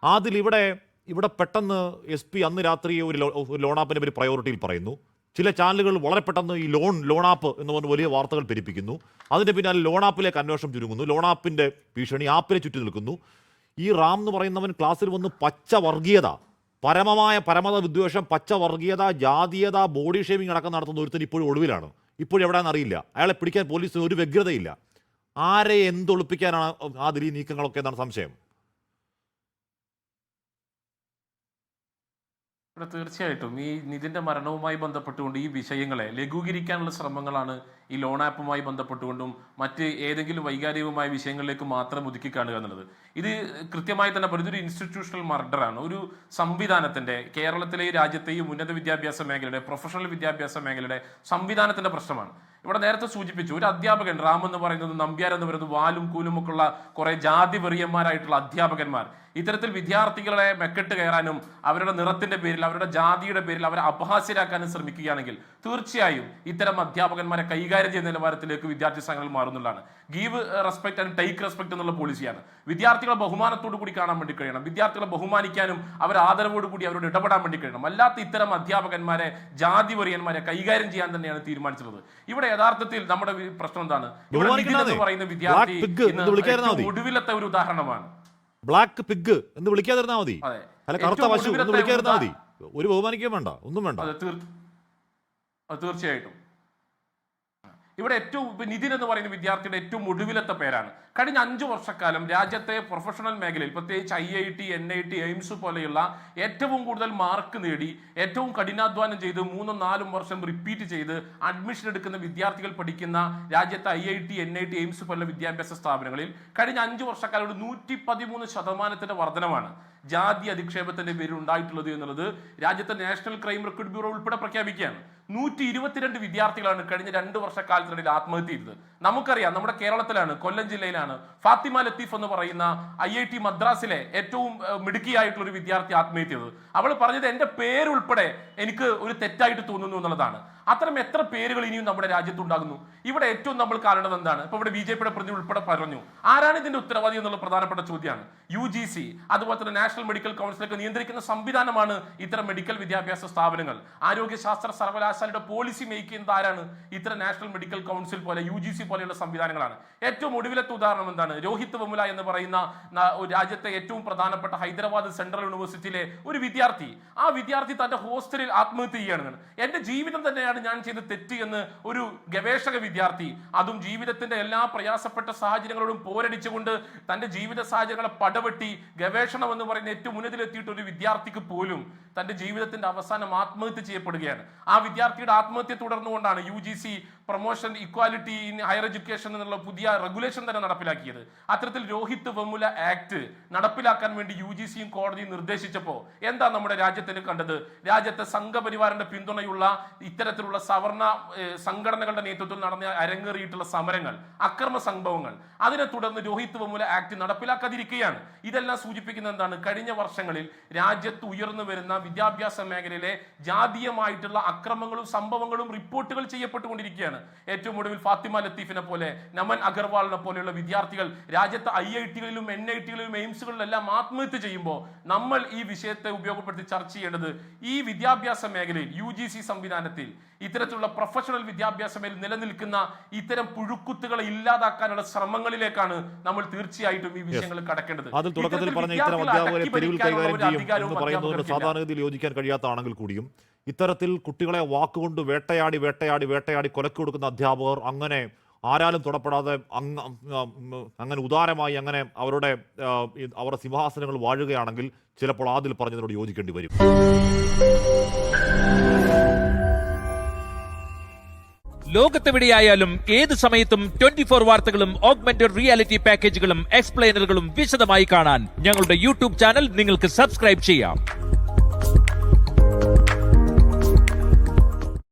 അതിൽ ഇവിടെ പെട്ടെന്ന് SP അന്ന് രാത്രി ഒരു ലോൺ ആപ്പിൻ്റെ പേര് പ്രയോറിറ്റിയിൽ പറയുന്നു. ചില ചാനലുകൾ വളരെ പെട്ടെന്ന് ഈ ലോൺ ആപ്പ് എന്ന് പറഞ്ഞ വലിയ വാർത്തകൾ പെരുപ്പിക്കുന്നു. അതിൻ്റെ പിന്നാലെ ലോൺ ആപ്പിലേക്ക് അന്വേഷണം ചുരുങ്ങുന്നു. ലോൺ ആപ്പിൻ്റെ ഭീഷണി ആപ്പിനെ ചുറ്റി നിൽക്കുന്നു. ഈ റാം എന്ന് പറയുന്നവൻ ക്ലാസ്സിൽ വന്ന് പച്ച വർഗീയത, പരമത വിദ്വേഷം, പച്ച വർഗീയത, ജാതീയത, ബോഡി ഷേമിംഗ് അടക്കം നടത്തുന്ന ഒരുത്തൻ ഇപ്പോഴും ഒളിവിലാണ്. ഇപ്പോഴും എവിടെയാണെന്ന് അറിയില്ല. അയാളെ പിടിക്കാൻ പോലീസിന് ഒരു വ്യഗ്രതയില്ല. ആരെ എന്തൊളിപ്പിക്കാനാണ് അതിൽ ഈ നീക്കങ്ങളൊക്കെ എന്നാണ് സംശയം. തീർച്ചയായിട്ടും ഈ നിതിന്റെ മരണവുമായി ബന്ധപ്പെട്ടുകൊണ്ട് ഈ വിഷയങ്ങളെ ലഘൂകരിക്കാനുള്ള ശ്രമങ്ങളാണ് ഈ ലോൺ ആപ്പുമായി ബന്ധപ്പെട്ടുകൊണ്ടും മറ്റ് ഏതെങ്കിലും വൈകാരികമായ വിഷയങ്ങളിലേക്ക് മാത്രം ഒതുക്കി കാണുക എന്നുള്ളത്. ഇത് കൃത്യമായി തന്നെ ഇതൊരു ഇൻസ്റ്റിറ്റ്യൂഷണൽ മർഡറാണ്. ഒരു സംവിധാനത്തിന്റെ, കേരളത്തിലെ ഈ രാജ്യത്തെയും ഉന്നത വിദ്യാഭ്യാസ മേഖലയുടെ, പ്രൊഫഷണൽ വിദ്യാഭ്യാസ മേഖലയുടെ സംവിധാനത്തിന്റെ പ്രശ്നമാണ്. ഇവിടെ നേരത്തെ സൂചിപ്പിച്ചു, ഒരു അധ്യാപകൻ, റാം എന്ന് പറയുന്നത്, നമ്പ്യാർ എന്ന് പറയുന്നത്, വാലും കൂലുമൊക്കെ ഉള്ള കുറെ ജാതി വെറിയന്മാരായിട്ടുള്ള അധ്യാപകന്മാർ ഇത്തരത്തിൽ വിദ്യാർത്ഥികളെ മെക്കെട്ട് കയറാനും അവരുടെ നിറത്തിന്റെ പേരിൽ, അവരുടെ ജാതിയുടെ പേരിൽ അവരെ അപഹാസ്യരാക്കാനും ശ്രമിക്കുകയാണെങ്കിൽ തീർച്ചയായും ഇത്തരം അധ്യാപകന്മാരെ കൈകാര്യം ചെയ്യുന്ന നിലവാരത്തിലേക്ക് വിദ്യാർത്ഥി സംഘങ്ങൾ മാറുന്നതാണ്. Give respect and take respect എന്നുള്ള പോളിസിയാണ്. വിദ്യാർത്ഥികളെ ബഹുമാനത്തോടു കൂടി കാണാൻ വേണ്ടി കഴിയണം. വിദ്യാർത്ഥികളെ ബഹുമാനിക്കാനും അവർ ആദരവോടു കൂടി അവരോട് ഇടപെടാൻ വേണ്ടി കഴിയണം. അല്ലാത്ത ഇത്തരം അധ്യാപകന്മാരെ, ജാതി വറിയന്മാരെ കൈകാര്യം ചെയ്യാൻ തന്നെയാണ് തീരുമാനിച്ചിട്ടുള്ളത്. ഇവിടെ യഥാർത്ഥത്തിൽ നമ്മുടെ പ്രശ്നം എന്താണ്? പറയുന്ന വിദ്യാർത്ഥി ഒടുവിലത്തെ ഒരു ഉദാഹരണമാണ്. ബ്ലാക്ക് പിഗ് എന്ന് വിളിക്കാതിരുന്നാൽ മതി, അല്ല കറുത്ത പശു എന്ന് വിളിക്കാതിരുന്നാൽ മതി. ഒരു ബഹുമാനിക്കുകയും വേണ്ട, ഒന്നും വേണ്ട. തീർച്ചയായിട്ടും ഇവിടെ നിതിൻ എന്ന് പറയുന്ന വിദ്യാർത്ഥിയുടെ ഏറ്റവും ഒടുവിലത്തെ പേരാണ്. കഴിഞ്ഞ 5 വർഷക്കാലം രാജ്യത്തെ പ്രൊഫഷണൽ മേഖലയിൽ, പ്രത്യേകിച്ച് IIT, NIT, എയിംസ് പോലെയുള്ള ഏറ്റവും കൂടുതൽ മാർക്ക് നേടി, ഏറ്റവും കഠിനാധ്വാനം ചെയ്ത് 3-4 വർഷം റിപ്പീറ്റ് ചെയ്ത് അഡ്മിഷൻ എടുക്കുന്ന വിദ്യാർത്ഥികൾ പഠിക്കുന്ന രാജ്യത്തെ IIT, NIT, എയിംസ് പോലുള്ള വിദ്യാഭ്യാസ സ്ഥാപനങ്ങളിൽ കഴിഞ്ഞ 5 വർഷക്കാലം 113% വർധനമാണ് ജാതി അധിക്ഷേപത്തിന്റെ പേരിൽ ഉണ്ടായിട്ടുള്ളത് എന്നുള്ളത് രാജ്യത്തെ നാഷണൽ ക്രൈം റെക്കോർഡ് ബ്യൂറോ ഉൾപ്പെടെ പ്രഖ്യാപിക്കുകയാണ്. 122 വിദ്യാർത്ഥികളാണ് കഴിഞ്ഞ 2 വർഷക്കാലത്തിനിടയിൽ ആത്മഹത്യ ചെയ്തത്. നമുക്കറിയാം, നമ്മുടെ കേരളത്തിലാണ്, കൊല്ലം ജില്ലയിലാണ് ഫാത്തിമ ലത്തീഫ് എന്ന് പറയുന്ന IIT മദ്രാസിലെ ഏറ്റവും മിടുക്കിയായിട്ടുള്ള ഒരു വിദ്യാർത്ഥി ആത്മഹത്യ ചെയ്തത്. അവൾ പറഞ്ഞത് എന്റെ പേരുൾപ്പെടെ എനിക്ക് ഒരു തെറ്റായിട്ട് തോന്നുന്നു എന്നുള്ളതാണ്. അത്തരം എത്ര പേരുകൾ ഇനിയും നമ്മുടെ രാജ്യത്തുണ്ടാകുന്നു? ഇവിടെ ഏറ്റവും നമ്മൾ കാണേണ്ടത് എന്താണ്? ഇപ്പൊ ഇവിടെ BJPയുടെ പ്രതി ഉൾപ്പെടെ പറഞ്ഞു, ആരാണ് ഇതിന്റെ ഉത്തരവാദി എന്നുള്ള പ്രധാനപ്പെട്ട ചോദ്യമാണ്. UGC അതുപോലെ തന്നെ നാഷണൽ മെഡിക്കൽ കൗൺസിലൊക്കെ നിയന്ത്രിക്കുന്ന സംവിധാനമാണ് ഇത്തരം മെഡിക്കൽ വിദ്യാഭ്യാസ സ്ഥാപനങ്ങൾ. ആരോഗ്യശാസ്ത്ര സർവകലാശാലയുടെ പോളിസി മേക്ക് ചെയ്യുന്നത് ആരാണ്? ഇത്തരം നാഷണൽ മെഡിക്കൽ കൗൺസിൽ പോലെ, UGC പോലെയുള്ള സംവിധാനങ്ങളാണ്. ഏറ്റവും ഒടുവിലത്തെ ഉദാഹരണം എന്താണ്? രോഹിത് വെമുല എന്ന് പറയുന്ന രാജ്യത്തെ ഏറ്റവും പ്രധാനപ്പെട്ട ഹൈദരാബാദ് സെൻട്രൽ യൂണിവേഴ്സിറ്റിയിലെ ഒരു വിദ്യാർത്ഥി, ആ വിദ്യാർത്ഥി തന്റെ ഹോസ്റ്റലിൽ ആത്മഹത്യ ചെയ്യുകയാണ്. എന്റെ ജീവിതം തന്നെയാണ് ഞാൻ ചെയ്ത തെറ്റ് എന്ന് ഒരു ഗവേഷക വിദ്യാർത്ഥി, അതും ജീവിതത്തിന്റെ എല്ലാ പ്രയാസപ്പെട്ട സാഹചര്യങ്ങളോടും പോരടിച്ചുകൊണ്ട് തന്റെ ജീവിത സാഹചര്യങ്ങളെ പടവെട്ടി ഗവേഷണം എന്ന് പറയുന്ന ഏറ്റവും ഉന്നതിലെത്തിയിട്ട് ഒരു വിദ്യാർത്ഥിക്ക് പോലും തന്റെ ജീവിതത്തിന്റെ അവസാനം ആത്മഹത്യ ചെയ്യപ്പെടുകയാണ്. ആ വിദ്യാർത്ഥിയുടെ ആത്മഹത്യ തുടർന്നുകൊണ്ടാണ് UGC promotion equality in higher education എന്നുള്ള പുതിയ റെഗുലേഷൻ തന്നെ നടപ്പിലാക്കിയത്. അത്തരത്തിൽ രോഹിത് വെമുല ആക്ട് നടപ്പിലാക്കാൻ വേണ്ടി UGCയും കോടതിയും നിർദ്ദേശിച്ചപ്പോൾ എന്താ നമ്മുടെ രാജ്യത്തിന് കണ്ടത്? രാജ്യത്തെ സംഘപരിവാറിന്റെ പിന്തുണയുള്ള ഇത്തരത്തിലുള്ള സവർണ സംഘടനകളുടെ നേതൃത്വത്തിൽ നടന്ന അരങ്ങേറിയിട്ടുള്ള സമരങ്ങൾ, അക്രമ സംഭവങ്ങൾ, അതിനെ തുടർന്ന് രോഹിത് വെമുല ആക്ട് നടപ്പിലാക്കാതിരിക്കുകയാണ്. ഇതെല്ലാം സൂചിപ്പിക്കുന്നത് എന്താണ്? കഴിഞ്ഞ വർഷങ്ങളിൽ രാജ്യത്ത് ഉയർന്നു വരുന്ന വിദ്യാഭ്യാസ മേഖലയിലെ ജാതീയമായിട്ടുള്ള അക്രമങ്ങളും സംഭവങ്ങളും റിപ്പോർട്ടുകൾ ചെയ്യപ്പെട്ടുകൊണ്ടിരിക്കുകയാണ്. ഏറ്റവും ഒടുവിൽ ഫാത്തിമ ലത്തീഫിനെ പോലെ, നമൻ അഗർവാളിനെ പോലെയുള്ള വിദ്യാർത്ഥികൾ രാജ്യത്തെ IIT-കളിലും NIT-കളിലും എയിംസുകളിലെല്ലാം ആത്മഹത്യ ചെയ്യുമ്പോൾ നമ്മൾ ഈ വിഷയത്തെ ഉപയോഗപ്പെടുത്തി ചർച്ച ചെയ്യേണ്ടത് ഈ വിദ്യാഭ്യാസ മേഖലയിൽ UGC സംവിധാനത്തിൽ ഇത്തരത്തിലുള്ള പ്രൊഫഷണൽ വിദ്യാഭ്യാസ മേഖലയിൽ നിലനിൽക്കുന്ന ഇത്തരം പുഴുക്കുത്തുകളെ ഇല്ലാതാക്കാനുള്ള ശ്രമങ്ങളിലേക്കാണ് നമ്മൾ തീർച്ചയായിട്ടും ഈ വിഷയങ്ങൾ കടക്കേണ്ടത്. അതിൽ തുടക്കത്തിൽ പറഞ്ഞ ഇത്തരം അധ്യാപകരെ തെരുവിൽ കൈകാര്യം ചെയ്യും എന്ന് പറയുന്നതിന് സാധാരണഗതിയിൽ യോജിക്കാൻ കഴിയാത്തതാണെങ്കിൽ കൂടിയും ഇത്തരത്തിൽ കുട്ടികളെ വാക്കുകൊണ്ട് വേട്ടയാടി കൊലക്ക് കൊടുക്കുന്ന അധ്യാപകർ അങ്ങനെ ആരാലും തൊടപ്പെടാതെ അങ്ങനെ ഉദാരമായി അങ്ങനെ അവരുടെ സിംഹാസനങ്ങൾ വാഴുകയാണെങ്കിൽ ചിലപ്പോൾ അതിൽ പറഞ്ഞതിനോട് യോജിക്കേണ്ടി വരും. ലോകത്തെവിടെയായാലും ഏത് സമയത്തും 24 വാർത്തകളും ഓഗ്മെന്റഡ് റിയാലിറ്റി പാക്കേജുകളും എക്സ്പ്ലെയിനറുകളും വിശദമായി കാണാൻ ഞങ്ങളുടെ YouTube ചാനൽ നിങ്ങൾക്ക് സബ്സ്ക്രൈബ് ചെയ്യാം.